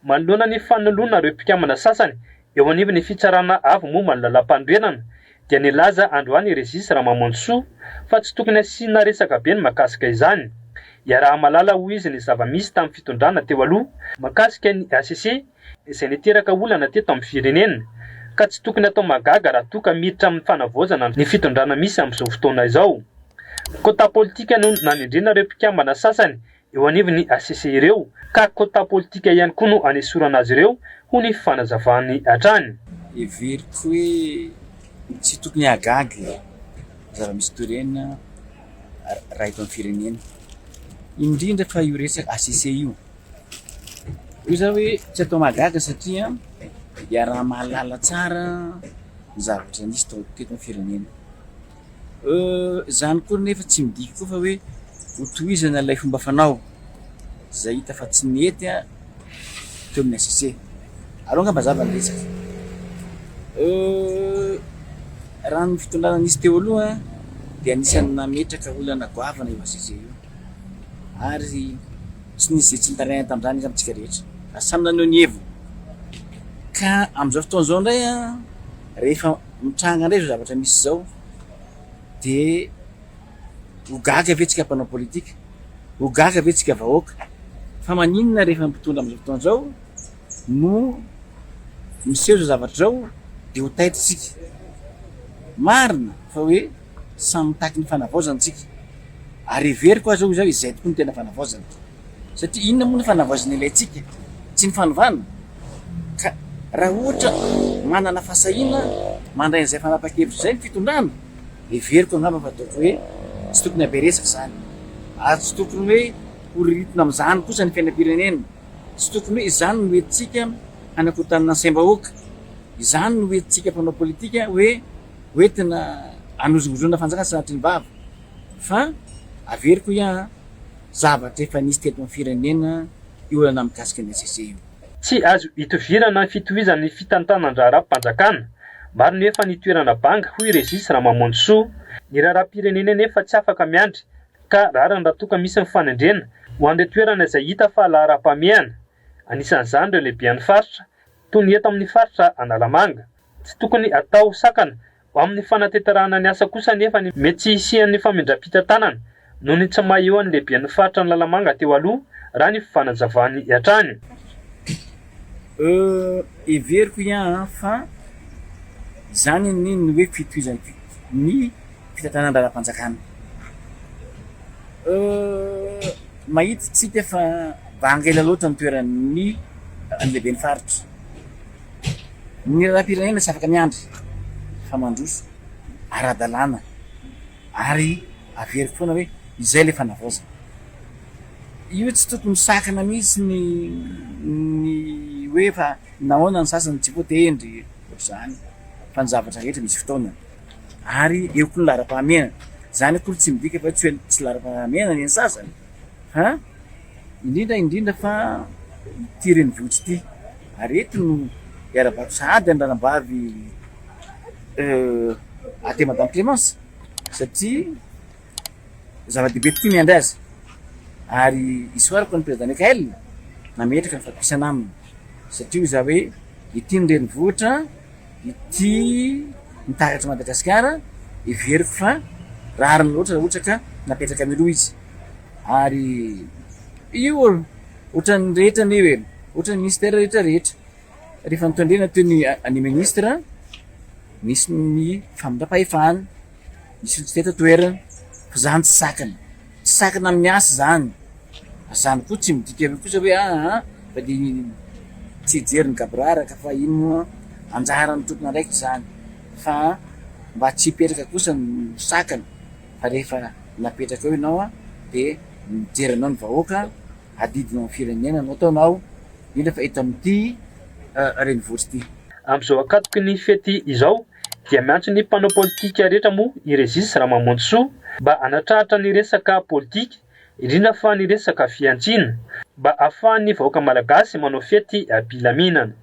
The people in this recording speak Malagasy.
manoloana ny fanoloana ireo mpikambana sasany eo anivon'ny fitsarana avy momba ny lalam-pandrenana dia nilaza androany Régis Ramanonsoa fa tsy tokony asiana resaka be ny mahakasika izany. Iaraha malala hoy izy ny zava-misy tamin'ny fitondrana teo aloha mahakasika ny ACC izay niteraka olana teto amin'ny firenena ka tsy tokony atao magaga raha toa ka miditra amin'ny fanavaozana ny fitondrana misy amin'izao fotoana izao. Kota politika no nanindrina ireo mpikambana sasany eo anivon'ny ACC ireo ka kota politika ihany koa no anesorana azy ireo ho ny fanazavany hatrany. Everiko hoe tsy tokony hagaga zava-misy toerana raha eto amin'ny firenena, indrindra fa io resaka ACC io zao hoe tsy atao magaga satria iaraha mahalala tsara ny zavatra nisy teto amin'ny firenena. Zany koa nefa tsy midika koa fa hoe hotohizana ilay fomba fanao zay hita fa tsy mety teo amin'ny ACC. Aleo angamba zavatra resaka raha ny fitondrana nisy teo aloha dia anisany nametraka olana goavana io ACC io ary tsy nisy tsy nitaraina tamin'izany izy amintsika rehetra samy naneho ny hevo. Ka amin'izao fotoana izao indray rehefa mitranga indray zao zavatra misy zao dia ho gaga ve tsika mpanao politika, ho gaga ve tsika vahoaka, fa maninona rehefa mpitondra amin'izao fotoana izao no miseho zao zavatra zao dia ho taitra marina fa hoe samy mitaky ny fanavaozana tsika. Ary everiko azo zao izay tokoa ny tena fanavaozana satria inona moa ny fanavaozana ilayntsika tsy ny fanovana. Ka raha ohatra manana fahasahiana mandray an'izay fanapa-kevitra izay ny fitondrana, everiko angamba fa ataoko hoe tsy tokony haberesaka zany ary tsy tokony hoe horiritona amin'izany kosa ny fiainam-pirenena, tsy tokony hoe izany no entintsika hanakotanana ny saim-bahoaka, izany no entintsika mpanao politika hoe hoentina hanozongozona fanjakana sanatry ny vava. Fa averiko zavatra efa nisy teto amin'ny firenena io olana mikasika ny ACC io. Tsy azo itovirana ny fitohizan'ny fitantanan-draharaha mpanjakana. Maro nefa ny toerana banga hoy Régis Ramanonsoa. Ny raharaham-pirenena nefa tsy afaka miandry ka rariny raha toa ka misy mifanindrena ho an'ilay toerana izay hita fa laharaha-pameana. Anisan'izany ireo lehibean'ny faritra toy ny eto amin'ny faritra Analamanga. Tsy tokony atao sakana ho amin'ny fanateterahana ny asa kosa nefa ny mety tsy hisian'ny famindram-pitantanana noho ny tsy maha-eo an'ny lehibean'ny faritra ny Lalamanga teo aloha raha ny fanazavany hatrany. Everiko fa izany ny hoe fitohizana ny fitantanan-draram-panjakana. Mahita tsika fa banga ela loatra ny toeran'ny lehiben'ny faritra. Ny raharaham-pirenena tsy afaka miandry fa mandroso ara-dalàna ary averiko foana hoe izay ilay fanavaozana. Io tsy tokony sakana mihitsy ny hoe fa nahoana ny sasany tsy voatendry ohatr'izany fa ny zavatra rehetra misy fotoana ary eo koa ny lahara-pahamehana. Zany akory tsy midika fa tsy lahara-pahamehana ny sasany fa indrindra fa ity renivohitra ity ary eto no iara-bako sahady any ranom-bavy aty Madame Clémence satria zava-dehibe tokoa miandry azy ary isoarako ny président Mikael nametraka ny fampisana aminy satria iza hoe ity ny renivohitra ity nitakatra Madagasikara everiko fa rariny loatra ohatra ka napetraka miloha izy ary io ohatran'ny rehetra ny hoe ohatran'ny ministère rehetra rehefa nitondrena teo ny ministre misy ny famindram-pahefana misy tsy teta toerana fa zany tsy sakana amin'ny asa zany koa tsy midika kosa hoe fa dia tsy hijery ny gabraraka fa ino anjara ny tompona raiky zany fa mba tsy hipetraka kosa ny sakana fa rehefa napetraka eo ianao dia mijery anao ny vahoaka adidinao amin'ny firenena no ataonao indrindra fa eto amin'ity renivohitra ity. Amin'izao akatoky ny fety izao dia miantso ny mpanao politika rehetra moa i Régis Ramanonsoa mba hanatrahatra ny resaka politika indrindra fa ny resaka fiantsina mba ahafahan'ny vahoaka malagasy manao fety am-pilaminana.